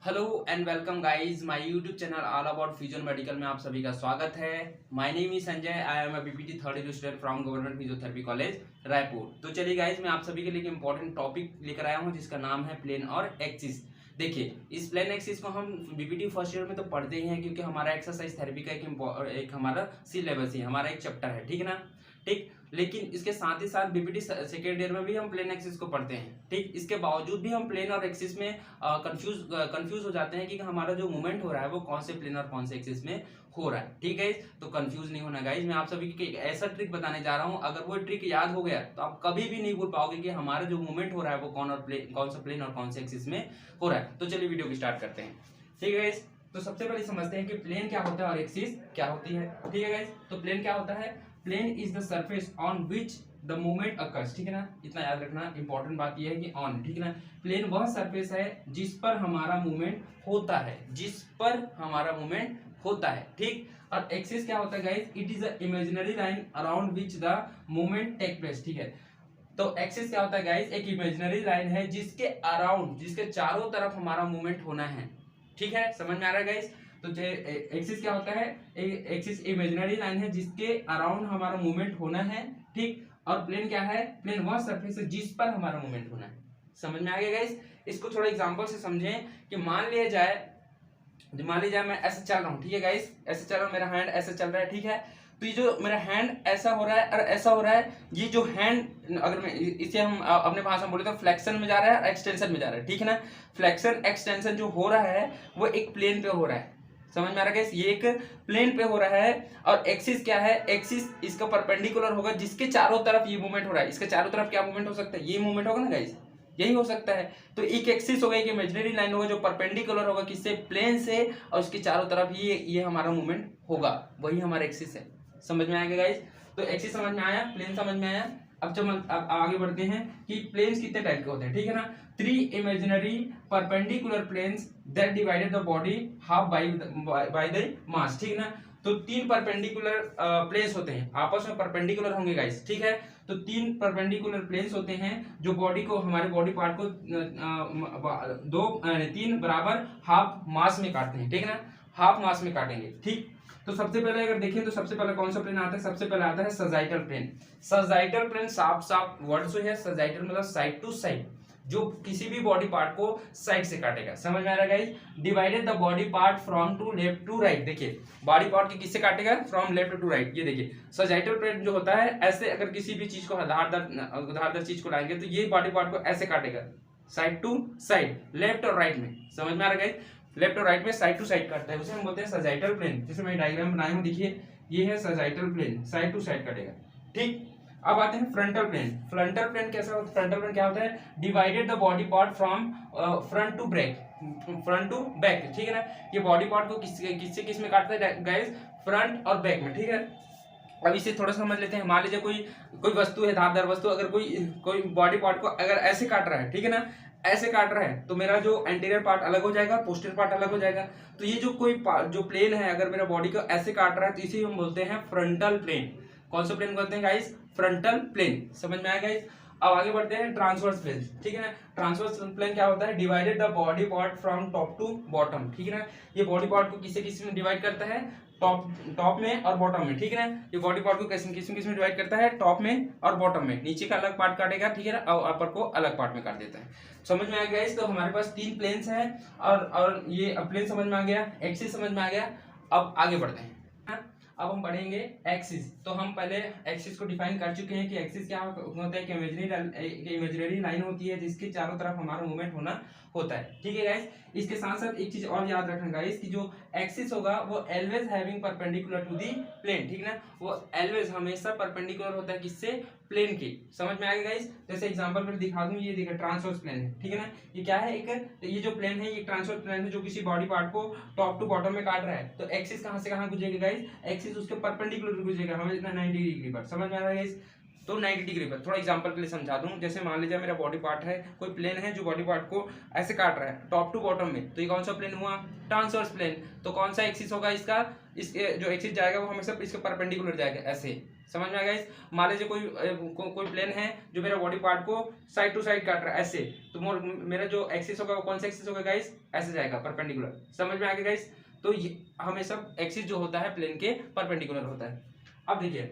Hello and welcome guys my YouTube channel all about physio medical में आप सभी का स्वागत है। My name is Sanjay. I am a BPT third year student from government physiotherapy college Raipur. तो चलिए guys, मैं आप सभी के लिए एक इंपॉर्टेंट टॉपिक लेकर आया हूं जिसका नाम है प्लेन और एक्सिस। देखिए, इस प्लेन एक्सिस को हम बीपीटी फर्स्ट ईयर में तो पढ़ते ही हैं, क्योंकि हमारा एक्सरसाइज थेरेपी का एक हमारा सिलेबस ही हमारा एक चैप्टर है, ठीक है ना। ठीक, लेकिन इसके साथ ही साथ बीपीटी सेकेंड ईयर में भी हम प्लेन एक्सिस को पढ़ते हैं। ठीक, इसके बावजूद भी हम प्लेन और एक्सिस में कंफ्यूज हो जाते हैं कि हमारा जो मूवमेंट हो रहा है वो कौन से प्लेन और कौन से एक्सिस में हो रहा है। ठीक है, तो कंफ्यूज नहीं होना गाइज। मैं आप सभी को एक ऐसा ट्रिक बताने जा रहा हूं, अगर वो ट्रिक याद हो गया तो आप कभी भी नहीं भूल पाओगे कि हमारा जो मूवमेंट हो रहा है वो कौन सा प्लेन और कौन से एक्सिस में हो रहा है। तो चलिए वीडियो को स्टार्ट करते हैं। ठीक है गाइज, तो सबसे पहले समझते हैं कि प्लेन क्या होता है और एक्सिस क्या होती है। ठीक है गाइज, तो प्लेन क्या होता है? Plane is the surface on which the movement occurs. ठीक है ना, इतना याद रखना। इंपॉर्टेंट बात यह है कि ऑन, ठीक है ना, प्लेन वह सरफेस है जिस पर हमारा मूवमेंट होता है, जिस पर हमारा मूवमेंट होता है। ठीक, और एक्सिस क्या होता है guys? It is a imaginary line around which the movement take place. ठीक है, तो एक्सिस क्या होता है गाइस? एक इमेजिनरी लाइन है जिसके अराउंड, जिसके चारों तरफ हमारा मूवमेंट होना है। ठीक है, समझ में आ रहा है गाइस? तो एक्सिस क्या होता है? एक्सिस इमेजिनरी लाइन है जिसके अराउंड हमारा मूवमेंट होना है। ठीक, और प्लेन क्या है? प्लेन वह सरफेस है जिस पर हमारा मूवमेंट होना है। समझ में आ गया गाइस? इसको थोड़ा एग्जांपल से समझें कि मान लीजिए मैं ऐसे चल रहा हूँ। ठीक है गाइस, ऐसे चल रहा हूँ, मेरा हैंड ऐसे चल रहा है। ठीक है, तो ये जो मेरा हैंड ऐसा हो रहा है और ऐसा हो रहा है, ये जो हैंड, अगर मैं इसे हम अपने भाषा में बोले तो फ्लेक्शन में जा रहा है और एक्सटेंशन में जा रहा है। ठीक है ना, फ्लेक्शन एक्सटेंशन जो हो रहा है वो एक प्लेन पे हो रहा है। समझ में आ रहा है? ये एक प्लेन पे हो रहा है। और एक्सिस क्या है? एक्सिस इसका परपेंडिकुलर होगा जिसके चारों तरफ ये मूवमेंट हो रहा है। इसके चारों तरफ क्या मूवमेंट हो सकता है? ये मूवमेंट होगा ना गाइस, यही हो सकता है। तो एक एक्सिस होगा, एक इमेजिनरी लाइन होगा जो परपेंडिकुलर होगा किससे? प्लेन से, और उसके चारों तरफ ये हमारा मूवमेंट होगा, वही हमारा एक्सिस है। समझ में आएगा गाइस? तो एक्सिस समझ में आया, प्लेन समझ में आया। अब आगे बढ़ते हैं कि प्लेन्स कितने टाइप के होते हैं। ठीक है ना, 3 imaginary perpendicular planes that divided the body half by the mass. ठीक है ना, तो 3 परपेंडिकुलर प्लेन्स होते हैं, आपस में परपेंडिकुलर होंगे गाइस। ठीक है, तो 3 परपेंडिकुलर प्लेन्स होते हैं जो बॉडी को, हमारे बॉडी पार्ट को 3 बराबर हाफ मास में काटते हैं। ठीक है ना, हाफ मास में काटेंगे। ठीक, तो सबसे पहले अगर देखें तो सबसे पहले कौन सा प्लेन आता है? सबसे पहले आता है सजाइटल प्लेन। सजाइटल प्लेन साफ साफ वर्ड से है, सजाइटल मतलब साइड टू साइड, जो किसी भी बॉडी पार्ट को साइड से काटेगा। समझ में आ रहा है guys? Divided the body part from to left to right. देखिए, बॉडी पार्ट के किससे काटेगा? From left to right. ये देखिए, सजाइटल प्लेन जो होता है, ऐसे अगर किसी भी चीज को धारदार चीज को लाएंगे तो ये बॉडी पार्ट को ऐसे काटेगा, साइड टू साइड, लेफ्ट और राइट में। समझ में आ रहा है गाइस? लेफ्ट और राइट में साइड टू साइड काटता है, उसे हम बोलते हैं सजाइटल प्लेन। जैसे मैं डायग्राम बनाया हूं, देखिए ये है sagittal plane, side to side काटेगा। ठीक, अब आते हैं फ्रंटल प्लेन। फ्रंटल प्लेन कैसा होता है? फ्रंटल प्लेन क्या होता है? Divided the body part from front to back, front to back. ठीक है ना, ये बॉडी पार्ट को किस में काटता है गाइस? फ्रंट और बैक में। ठीक है, अब इसे थोड़ा समझ लेते हैं। मान लीजिए कोई वस्तु है, धारदार वस्तु, अगर कोई बॉडी पार्ट को अगर ऐसे काट रहा है, ठीक है ना, ऐसे काट रहा है, तो मेरा जो एंटीरियर पार्ट अलग हो जाएगा, पोस्टीरियर पार्ट अलग हो जाएगा। तो ये जो प्लेन है, अगर मेरा बॉडी को ऐसे काट रहा है, तो इसे हम बोलते हैं फ्रंटल प्लेन। कौन सा प्लेन बोलते हैं गाइस? Frontal plane. समझ में आया गाइस? अब आगे बढ़ते हैं ट्रांसवर्स प्लेन। ठीक है ना, ट्रांसवर्स प्लेन क्या होता है? Divided the body part from top to bottom. ठीक है ना, ये बॉडी पार्ट को किस में डिवाइड करता है? टॉप में और बॉटम में। ठीक है ना, ये बॉडी पार्ट को किस में डिवाइड करता है? टॉप में और बॉटम में। नीचे का अलग पार्ट काटेगा, ठीक है ना, और अपर को अलग पार्ट में काट देता है। समझ में आ गया गाइस? तो हमारे पास 3 प्लेन्स हैं, और ये प्लेन समझ में आ गया, एक्सिस समझ में आ गया। अब आगे बढ़ते हैं। अब हम पढ़ेंगे एक्सिस। तो हम पहले एक्सिस को डिफाइन कर चुके हैं कि एक्सिस क्या होता है कि इमेजिनरी लाइन होती है जिसके चारों तरफ हमारा मूवमेंट होना होता है। ठीक है गाइस, इसके साथ साथ एक चीज और याद रखना गाइस कि जो एक्सिस होगा वो always having perpendicular to the plane. ठीक है ना, वो ऑलवेज हमेशा परपेंडिकुलर होता है किससे? प्लेन के। समझ में आ गया गाइस? जैसे एग्जांपल पर दिखा दूं, ये देखिए ट्रांसवर्स प्लेन है। ठीक है ना, ये क्या है? ये जो प्लेन है, ये ट्रांसवर्स प्लेन है जो किसी बॉडी पार्ट को टॉप टू बॉटम में काट रहा है। तो एक्सिस कहां से कहां गुजरेगा गाइस? एक्सिस उसके परपेंडिकुलर गुजरेगा, हमें इतना 90 डिग्री पर। समझ में आ रहा है गाइस? तो 90 डिग्री पर थोड़ा एग्जांपल के लिए समझा दूं। जैसे मान लीजिए मेरा बॉडी पार्ट है, कोई प्लेन है जो बॉडी पार्ट को ऐसे काट रहा है टॉप टू बॉटम में, तो ये कौन सा प्लेन हुआ? Transverse plane. तो कौन सा एक्सिस होगा इसका? इसके जो एक्सिस जाएगा वो हमेशा इसके परपेंडिकुलर जाएगा, ऐसे। समझ में आ गया। मान लीजिए कोई प्लेन है जो मेरा बॉडी पार्ट को साइड टू साइड काट रहा है ऐसे, तो मेरा जो एक्सिस होगा वो कौन सा एक्सिस होगा गाइस, ऐसे जाएगा परपेंडिकुलर। समझ में आ गया गाइस। तो ये हमेशा एक्सिस जो होता है प्लेन के परपेंडिकुलर होता है। अब देखिए,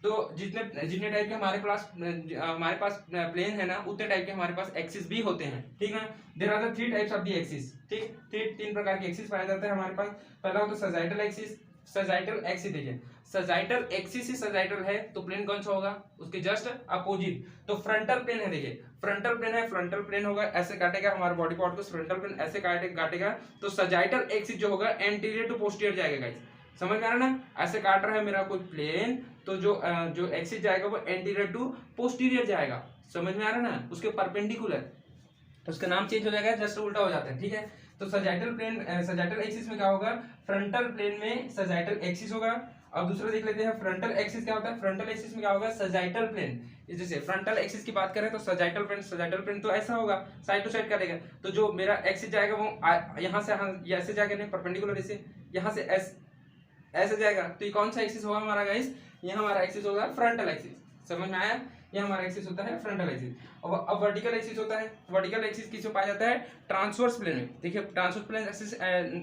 तो जितने टाइप के हमारे पास प्लेन है ना, उतने टाइप के हमारे पास एक्सिस भी होते हैं, ठीक है। There are the 3 types of the axis, ठीक। 3 प्रकार के एक्सिस पाए जाते हैं हमारे पास। पहला होता है सजाइटल एक्सिस। सजाइटल एक्सिस देखिए, सजाइटल एक्सिस ही सजाइटल है तो प्लेन कौन सा होगा, उसके जस्ट अपोजिट। तो फ्रंटल प्लेन है, देखिए फ्रंटल प्लेन है, फ्रंटल प्लेन होगा ऐसे काटेगा हमारे बॉडी पार्ट को, फ्रंटल प्लेन ऐसे काटेगा। तो सजाइटल एक्सिस जो होगा एंटीरियर टू पोस्टीरियर जाएगा गाइस। समझ में आ रहा है ना, ऐसे काट रहा है मेरा कोई प्लेन, तो जो एक्सिस जाएगा वो एंटीरियर टू पोस्टीरियर जाएगा। समझ में आ रहा है ना, उसके परपेंडिकुलर, उसका नाम चेंज हो जाएगा, जस्ट उल्टा हो जाता है, ठीक है। तो सजाइटल एक्सिस में क्या होगा, फ्रंटल प्लेन में सजाइटल एक्सिस होगा। अब दूसरा देख लेते हैं फ्रंटल एक्सिस क्या होता है। फ्रंटल एक्सिस में क्या होगा, सजाइटल प्लेन। जैसे फ्रंटल एक्सिस की बात करें तो सजाइटल प्लेन तो ऐसा होगा, साइड टू साइड करेगा। तो जो मेरा एक्सिस जाएगा वो यहाँ से ऐसे जाएगा, नहीं परपेंडिकुलर, इसे यहाँ से ऐसे जाएगा। तो ये कौन सा एक्सिस होगा हमारा गाइस, ये हमारा एक्सिस होगा फ्रंटल एक्सिस। समझ में आया, ये हमारा एक्सिस होता है फ्रंटल एक्सिस। अब वर्टिकल एक्सिस होता है। वर्टिकल एक्सिस किसमें पाया जाता है, ट्रांसवर्स प्लेन में। देखिए transverse plane axis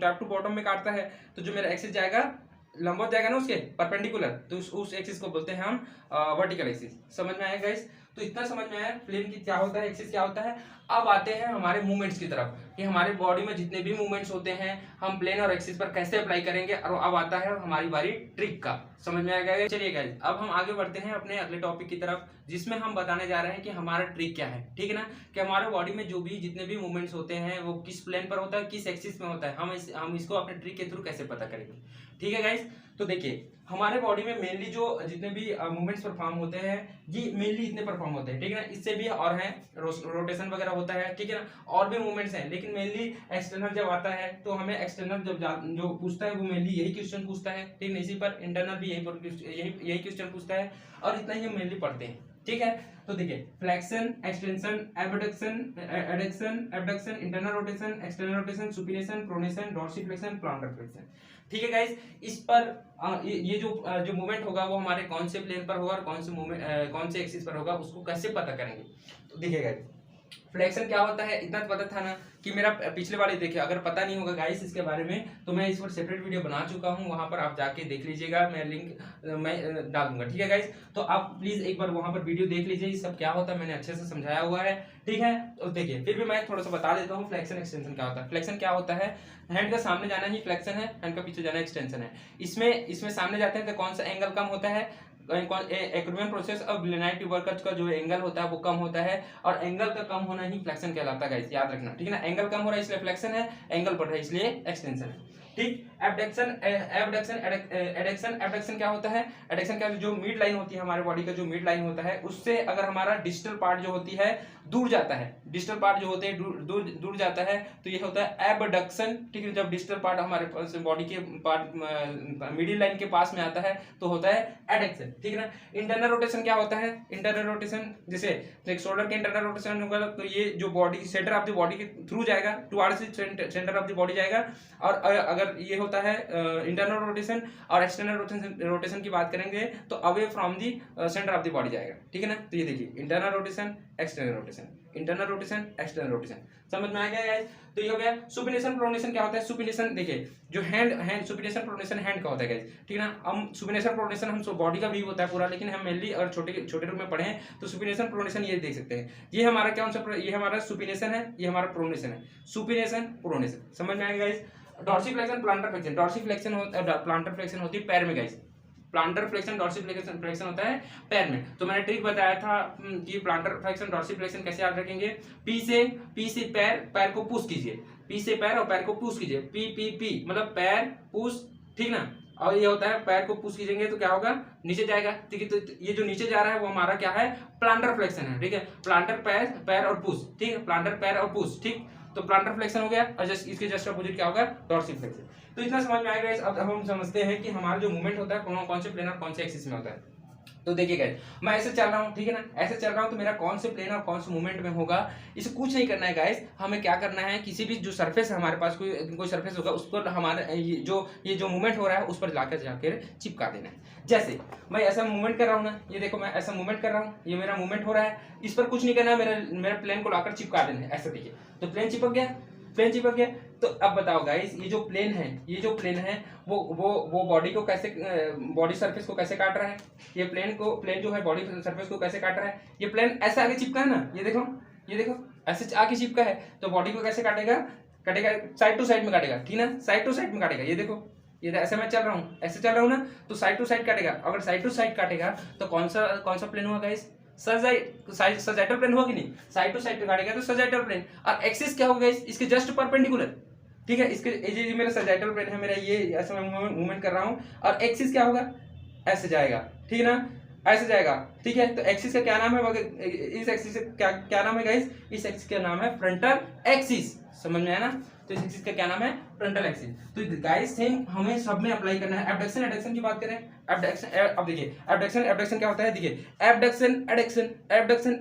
top to bottom में काटता है, तो जो मेरा एक्सिस जाएगा लंबवत जाएगा ना उसके परपेंडिकुलर, तो उस एक्सिस को बोलते हैं हम वर्टिकल एक्सिस। समझ में आया गाइस। तो इतना समझ में आया प्लेन की क्या होता है, एक्सिस क्या होता है। अब आते हैं हमारे मूवमेंट्स की तरफ, कि हमारे बॉडी में जितने भी मूवमेंट्स होते हैं हम प्लेन और एक्सिस पर कैसे अप्लाई करेंगे। और अब आता है हमारी बारी ट्रिक का। समझ में आ गया। चलिए गाइस, अब हम आगे बढ़ते हैं अपने अगले टॉपिक की तरफ, जिसमें हम बताने जा रहे हैं कि हमारा ट्रिक क्या है, ठीक है ना। कि हमारे बॉडी में जो भी जितने भी मूवमेंट्स होते हैं वो किस प्लेन पर होता है, किस एक्सिस में होता है, हम इसको अपने ट्रिक के थ्रू कैसे पता करेंगे, ठीक है गाइस। तो देखिए हमारे बॉडी में मेनली जो जितने भी मूवमेंट्स परफॉर्म होते हैं, ये मेनली इतने परफॉर्म होते हैं, ठीक है ना। इससे भी और हैं, रोटेशन वगैरह होता है, ठीक है ना, और भी मूवमेंट्स हैं। लेकिन मेनली एक्सटर्नल जब आता है तो हमें एक्सटर्नल जो पूछता है वो मेनली यही क्वेश्चन पूछता है, ठीक है। इसी पर इंटरनल भी यही क्वेश्चन पूछता है, और इतना ही हम मेनली पढ़ते हैं, ठीक है। तो देखिए flexion, extension, abduction, internal rotation, external rotation, supination, pronation, dorsiflexion, plantar flexion, ठीक है गाइस। इस पर ये जो मूवमेंट होगा वो हमारे कौन से प्लेन पर होगा और कौन से एक्सिस पर होगा, उसको कैसे पता करेंगे। तो देखिए गाइस, फ्लेक्शन क्या होता है इतना तो पता था ना, कि मेरा पिछले वाले देखिए, अगर पता नहीं होगा गाइस इसके बारे में तो मैं इस पर सेपरेट वीडियो बना चुका हूं, वहां पर आप जाके देख लीजिएगा, मैं लिंक मैं डाल दूंगा, ठीक है गाइस। तो आप प्लीज एक बार वहां पर वीडियो देख लीजिए, ये सब क्या होता है मैंने अच्छे से समझाया हुआ है, ठीक है। तो देखिए फिर भी मैं थोड़ा सा बता देता हूँ फ्लेक्शन एक्सटेंशन क्या होता है। फ्लेक्शन क्या होता है, हैंड का सामने जाना ही फ्लेक्शन है, हैंड का पीछे जाना एक्सटेंशन है। इसमें सामने जाते हैं तो कौन सा एंगल कम होता है, acromion process of granite tubercles का जो एंगल होता है वो कम होता है, और एंगल का कम होना ही फ्लेक्शन कहलाता है गाइस, याद रखना, ठीक है ना। एंगल कम हो रहा है इसलिए फ्लेक्शन है, एंगल बढ़ रहा है इसलिए एक्सटेंशन है, ठीक। एबडक्शन क्या होता है, एडक्शन क्या, जो मिड लाइन होती है हमारे बॉडी का, जो मिड लाइन होता है उससे अगर हमारा डिस्टल पार्ट जो होती है दूर जाता है, डिस्टल पार्ट जो होते हैं दूर जाता है, तो ये होता है एबडक्शन, ठीक है। जब डिस्टल पार्ट हमारे बॉडी के पार्ट मिडिल लाइन के पास में आता है तो होता है एडक्शन, ठीक है ना। इंटरनल रोटेशन क्या होता है, इंटरनल रोटेशन जैसे शोल्डर के इंटरनल रोटेशन होगा तो ये जो body centre of the body के थ्रू जाएगा, towards centre of the body जाएगा। और अगर ये होता है इंटरनल रोटेशन, और एक्सटर्नल रोटेशन की बात करेंगे तो away from the centre of the body जाएगा, ठीक है ना। तो ये देखिए internal rotation, external rotation, internal rotation, external rotation, समझ में आ गया गाइस। तो ये हो गया। सुपिनेशन प्रोनेशन क्या होता है, सुपिनेशन देखिए जो हैंड सुपिनेशन प्रोनेशन हैंड का होता है गाइस, ठीक है ना। हम सुपिनेशन प्रोनेशन हम बॉडी का भी होता है पूरा, लेकिन हम मेनली अगर छोटे रूप में पढ़े हैं तो सुपिनेशन प्रोनेशन ये देख सकते हैं। ये हमारा क्या सा, ये हमारा सुपिनेशन है, ये हमारा प्रोनेशन है, सुपिनेशन प्रोनेशन, समझ में आएगा guys. Dorsiflexion, plantar flexion, dorsiflexion plantar flexion होती है पैर में गाइस, प्लांटर फ्लेक्शन डॉर्सिफ्लेक्शन होता है पैर में। तो मैंने ट्रिक बताया था कि प्लांटर फ्लेक्शन डॉर्सिफ्लेक्शन कैसे याद रखेंगे, पी से पैर को पुश कीजिए, पी से पैर और पैर को पुश कीजिए, पी मतलब पैर पुश, ठीक ना। और ये होता है पैर को पुश कीजिएंगे तो क्या होगा, नीचे जाएगा, ठीक है। तो ये जो नीचे जा रहा है वो हमारा क्या है, प्लांटर फ्लेक्शन है, ठीक है। प्लांटर पैर और पुश, ठीक है, प्लांटर पैर और पुश, ठीक। तो प्लांटर फ्लेक्शन हो गया, और इसके जस्ट अपोजिट क्या होगा, डॉर्सिफ्लेक्शन। तो इतना समझ में आएगा। अब हम समझते हैं कि हमारा जो मूवमेंट होता है कौन से प्लेन और कौन से एक्सिस में होता है। तो देखिए गाइस, मैं ऐसे चल रहा हूँ, ठीक है ना, ऐसे चल रहा हूँ, तो मेरा कौन से प्लेन और कौन से मूवमेंट में होगा, इसे कुछ नहीं करना है गाइस। हमें क्या करना है, किसी भी जो सरफेस है हमारे पास, कोई सरफेस होगा उस पर हमारे ये जो मूवमेंट हो रहा है उस पर जाकर चिपका देना है। जैसे मैं ऐसा मूवमेंट कर रहा हूँ ना, ये देखो मैं ऐसा मूवमेंट कर रहा हूँ, ये मेरा मूवमेंट हो रहा है, इस पर कुछ नहीं करना है, मेरा प्लेन को लाकर चिपका देना है। ऐसे देखिए, तो प्लेन चिपक गया, प्लेन चिपक गया। तो अब बताओ गाइस, ये जो प्लेन है वो बॉडी को कैसे, बॉडी सरफेस को कैसे काट रहा है, ये प्लेन जो है बॉडी सरफेस को कैसे काट रहा है। ये प्लेन ऐसे आगे चिपका है ना, ये देखो ऐसे आगे चिपका है, तो बॉडी को कैसे काटेगा साइड टू साइड में काटेगा, ठीक ना, साइड टू साइड में काटेगा। ये देखो, ये ऐसे मैं चल रहा हूँ, ऐसे चल रहा हूँ ना, तो साइड टू साइड काटेगा। अगर साइड टू साइड काटेगा तो कौन सा प्लेन हुआ गाइस, सजाइटल प्लेन हुआ कि नहीं, साइड टू साइड पे काटेगा तो सजाइटल प्लेन। और एक्सिस क्या होगा गाइस, इसके जस्ट परपेंडिकुलर, ठीक है, इसके ये मेरा सजाइटल प्लेन है, मेरा ये ऐसे मैं मूवमेंट कर रहा हूँ, और एक्सिस क्या होगा, ऐसे जाएगा, ठीक है ना, ऐसे जाएगा, ठीक है। तो एक्सिस का क्या नाम है, इस एक्सिस का क्या नाम है गाइस, इस एक्सिस का नाम है फ्रंटल एक्सिस, समझ में आया ना। तो इस एक्सिस का क्या नाम है, फ्रंटल एक्सिस। तो गाइस सेम हमें सब में अप्लाई करना है। एबडक्शन एडक्शन की बात करें, एबडक्शन, अब देखिए एबडक्शन एबडक्शन क्या होता है, देखिए एबडक्शन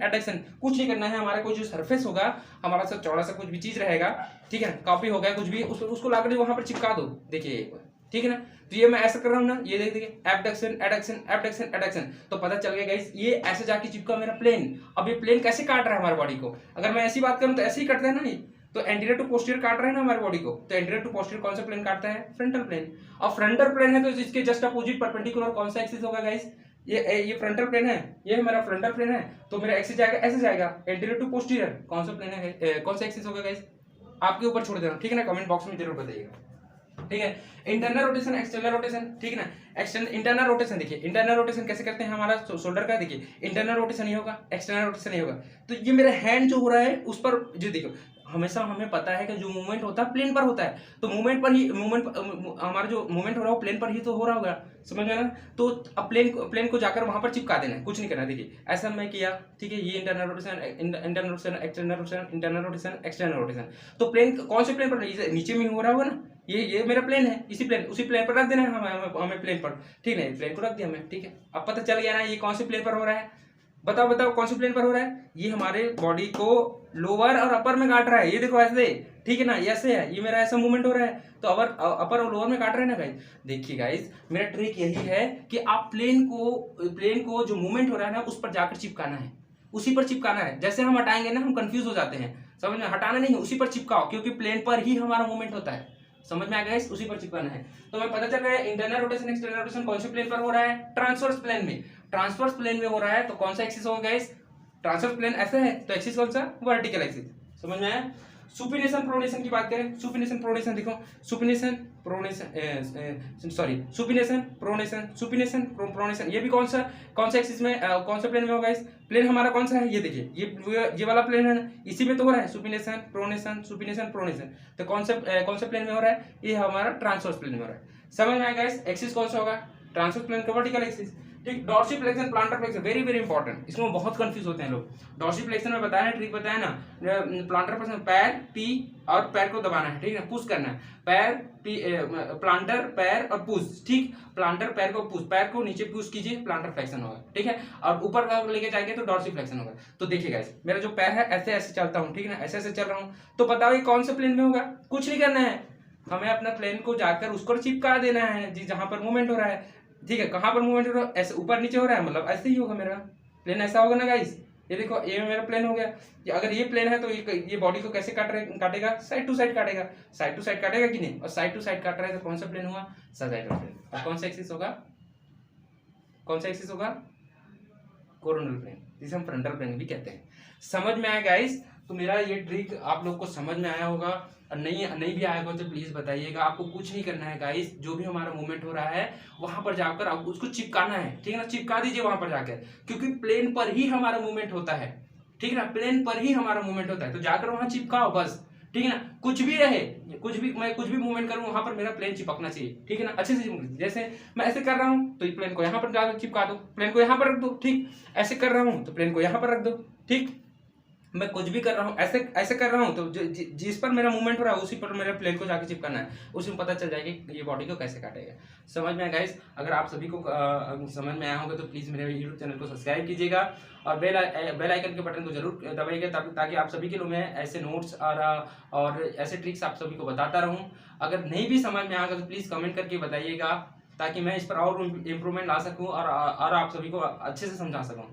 एडक्शन कुछ नहीं करना है। हमारा कोई जो सरफेस होगा, हमारा सा चौड़ा सा कुछ भी चीज रहेगा, ठीक है, कॉपी हो गया कुछ भी, उसको लाकर वहां पर चिपका दो, देखिए, ठीक है ना। तो ये मैं ऐसा कर रहा हूँ ना, ये देखिए एबडक्शन एडक्शन एबडक्शन एडक्शन, तो पता चल गया गाइस, ये ऐसे जाके चिपका मेरा प्लेन। अब ये प्लेन कैसे काट रहा है हमारी बॉडी को, अगर मैं ऐसी बात करूँ तो ऐसे ही करते हैं ना, नहीं तो एंटीरियर टू पोस्टीरियर काट रहे हैं ना हमारी बॉडी को, तो एंटीरियर टू पोस्टीरियर कौन सा प्लेन काटता है, फ्रंटल प्लेन। और फ्रंटल प्लेन है तो इसके जस्ट अपोजिट परपेंडिकुलर कौन सा एक्सिस होगा गाइस, ये फ्रंटल प्लेन है, ये मेरा फ्रंटल प्लेन है, तो मेरा एक्सिस जाएगा ऐसे जाएगा, एंटीरियर टू पोस्टीरियर कौन सा प्लेन है, कौन सा एक्सिस होगा गाइस, आपके ऊपर छोड़ देना, ठीक है ना, कमेंट बॉक्स में जरूर बताइएगा, ठीक है। इंटरनल रोटेशन एक्सटर्नल रोटेशन, ठीक है ना। इंटरनल रोटेशन देखिए, इंटरनल रोटेशन कैसे करते हैं, हमारा शोल्डर का देखिए इंटरनल रोटेशन ही होगा, एक्सटर्नल रोटेशन ही होगा। तो ये मेरा हैंड जो हो रहा है उस पर जो देखो, हमेशा हमें पता है कि जो मूवमेंट होता है प्लेन पर होता है, तो हमारा जो मूवमेंट हो रहा है वो प्लेन पर ही तो हो रहा होगा, समझ में ना। तो अब प्लेन को जाकर वहां पर चिपका देना है, कुछ नहीं करना। देखिए ऐसा मैं किया, ठीक है, ये internal rotation external rotation, internal rotation external rotation. तो प्लेन कौन से प्लेन पर, नीचे में हो रहा होगा ना, ये मेरा प्लेन है, उसी प्लेन पर रख देना है हमें प्लेन पर, ठीक है, प्लेन को रख दिया हमने, ठीक है। अब पता चल गया ना ये कौन से प्लेन पर हो रहा है, बताओ कौन से प्लेन पर हो रहा है, ये हमारे बॉडी को लोअर और अपर में काट रहा है, ये देखो ऐसे, ठीक है ना, ऐसे है, ये मेरा ऐसा मूवमेंट हो रहा है, तो अपर और लोअर में काट रहे हैं ना गाइस। देखिए गाइस, मेरा ट्रिक यही है कि आप प्लेन को जो मूवमेंट हो रहा है ना उस पर जाकर चिपकाना है, उसी पर चिपकाना है। जैसे हम हटाएंगे ना हम कंफ्यूज हो जाते हैं, समझ में, हटाना नहीं है, उसी पर चिपकाओ, क्योंकि प्लेन पर ही हमारा मूवमेंट होता है, समझ में आ गया, उसी पर चिपकाना है। तो मैं पता चल रहा है इंटरनल रोटेशन एक्सटर्नल रोटेशन कौन से प्लेन पर हो रहा है, ट्रांसवर्स प्लेन में। ट्रांसवर्स प्लेन में हो रहा है तो कौन सा एक्सिस होगा गाइस, ट्रांसवर्स प्लेन ऐसा है तो एक्सिस कौन सा, वर्टिकल एक्सिस, समझ में आया। सुपिनेशन प्रोनेशन की बात करें, सुपिनेशन प्रोनेशन देखो, सुपिनेशन प्रोनेशन, ये भी कौन सा एक्सिस में, कौन सा प्लेन में होगा इस, प्लेन हमारा कौन सा है, ये देखिए, ये वाला प्लेन है ना, इसी में तो हो रहा है सुपिनेशन प्रोनेशन। तो कौन सा प्लेन में हो रहा है, ये हमारा ट्रांसवर्स प्लेन में हो रहा है, समझ में आएगा। एक्सिस कौन सा होगा, ट्रांसवर्स प्लेन का वर्टिकल एक्सिस, ठीक। Dorsiflexion plantar flexion very very important, इसमें बहुत कंफ्यूज होते हैं लोग। डॉर्सिफ्लेक्शन में बताया, ट्रिक बताया ना, प्लांटर फ्लेक्शन पैर पी और पैर को दबाना है, ठीक है, पुश करना है, पैर पी, प्लांटर पैर और पुश, ठीक, प्लांटर पैर को पुश, पैर को नीचे पुश कीजिए, प्लांटर फ्लेक्शन होगा, ठीक है, और ऊपर लेके जाएंगे तो डॉर्सिफ्लेक्शन होगा। तो देखिए गाइस, मेरा जो पैर है ऐसे ऐसे चलता हूँ, ठीक है ना, ऐसे ऐसे चल रहा हूँ, तो बताओ ये कौन से प्लेन में होगा, कुछ नहीं करना है, हमें अपना प्लेन को जाकर उसको चिपका देना है जी, जहां पर मूवमेंट हो रहा है, ठीक है। कहां पर मूवमेंट हो रहा है, ऐसे ऊपर नीचे हो रहा है, मतलब ऐसे ही होगा मेरा प्लेन, ऐसा होगा ना गाइस। ये देखो, ये मेरा प्लेन हो गया। अगर ये प्लेन है तो ये बॉडी को कैसे काटेगा, साइड टू साइड काटेगा, साइड टू साइड काटेगा कि नहीं, और साइड टू साइड काट रहा है तो कौन सा प्लेन हुआ, सजाइटल प्लेन। और कौन सा एक्सिस होगा, कोरोनल प्लेन, जिसे हम फ्रंटल प्लेन भी कहते हैं। समझ में आया गाइस। तो मेरा ये ट्रिक आप लोग को समझ में आया होगा, और नहीं भी आया होगा तो प्लीज बताइएगा। आपको कुछ नहीं करना है गाइस, जो भी हमारा मूवमेंट हो रहा है वहां पर जाकर आप उसको चिपकाना है, ठीक है ना, चिपका दीजिए वहां पर जाकर, क्योंकि प्लेन पर ही हमारा मूवमेंट होता है, ठीक है ना, प्लेन पर ही हमारा मूवमेंट होता है, तो जाकर वहां चिपकाओ बस, ठीक है ना। कुछ भी रहे, मैं कुछ भी मूवमेंट करूं वहां पर मेरा प्लेन चिपकना चाहिए, ठीक है ना, अच्छे से। जैसे मैं ऐसे कर रहा हूं तो ये प्लेन को यहाँ पर जाकर चिपका दो, प्लेन को यहाँ पर रख दो, ठीक, ऐसे कर रहा हूं तो प्लेन को यहाँ पर रख दो, ठीक। मैं कुछ भी कर रहा हूँ, ऐसे ऐसे कर रहा हूँ, तो जिस पर मेरा मूवमेंट हो रहा है उसी पर मेरे प्लेन को जाके चिपकाना है, उसमें पता चल जाएगा कि ये बॉडी को कैसे काटेगा। समझ में आया गाइस? अगर आप सभी को समझ में आया होगा तो प्लीज़ मेरे यूट्यूब चैनल को सब्सक्राइब कीजिएगा और बेल आइकन के बटन को जरूर दबाइएगा, ताकि आप सभी के लिए मैं ऐसे नोट्स और ऐसे ट्रिक्स आप सभी को बताता रहूँ। अगर नहीं भी समझ में आएगा तो प्लीज़ कमेंट करके बताइएगा, ताकि मैं इस पर और इम्प्रूवमेंट ला सकूँ और आप सभी को अच्छे से समझा सकूँ।